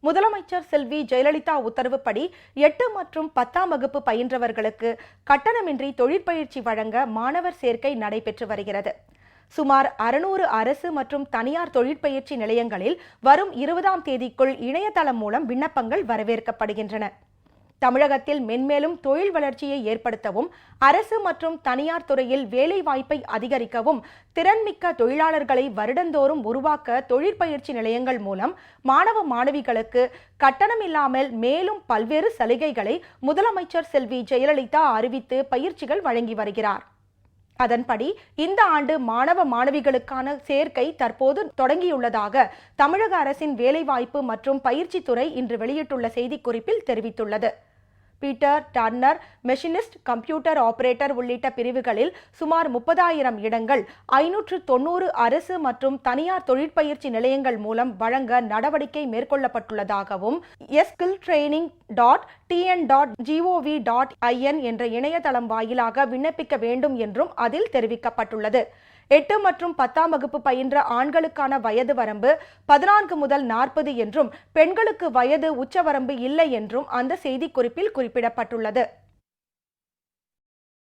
முதலமைச்சர் செல்வி ஜெயலலிதா உத்தரவுப்படி 8 மற்றும் 10ஆம் வகுப்பு பயின்றவர்களுக்கு கட்டணமின்றி தொழிற்பயிற்சி வழங்க மாணவர் சேர்க்கை நடைபெற்று வருகிறது. சுமார் 600 அரசு மற்றும் தனியார் தொழிற்பயிற்சி நிலையங்களில் வரும் 20ஆம் தேதிக்குள் இணையதளம் மூலம் விண்ணப்பங்கள் வரவேற்கப்படுகின்றன. தமிழகத்தில் மென்மேலும் தொழில் வளர்ச்சியை ஏற்படுத்தவும் அரசு மற்றும் தனியார் துறையில் வேலை வாய்ப்பை அதிகரிக்கவும் திறன்மிக்க தொழிலாளர்களை வருடந்தோறும் உருவாக்க தொழிற்பயிற்சி நிலையங்கள் மூலம் மாணவ மாணவிகளுக்கு கட்டணம் இல்லாமல் மேலும் பல்வேறு சலுகைகளை முதலமைச்சர் செல்வி ஜெயலலிதா அறிவித்து பயிற்சிகள் வழங்கி வருகிறார். அதன்படி இந்த ஆண்டு மாணவ மாணவிகளுக்கான சேர்க்கை தற்போது தொடங்கியுள்ளதாக தமிழக அரசின் வேலைவாய்ப்பு மற்றும் பயிற்சித்துறை இன்று வெளியிட்டுள்ள செய்திக்குறிப்பில் தெரிவித்துள்ளது. Peter, turner, machinist, computer operator உள்ளிட்ட பிரிவுகளில் சுமார் 30,000 இடங்கள் 590 அரசு மற்றும் தனியார் தொழிற்பயிற்சி நிலையங்கள் மூலம் வழங்க நடவடிக்கை மேற்கொள்ளப்பட்டுள்ளதாகவும் skilltraining.tn.gov.in என்ற இணையதளம் வாயிலாக விண்ணப்பிக்க வேண்டும் என்றும் அதில் தெரிவிக்கப்பட்டுள்ளது. 8 மற்றும் 10ஆம் வகுப்பு பயின்ற ஆண்களுக்கான வயது வரம்பு 14 முதல் 40 என்றும் பெண்களுக்கு வயது உச்சவரம்பு இல்லை என்றும் அந்த செய்திக்குறிப்பில் குறிப்பிடப்பட்டுள்ளது.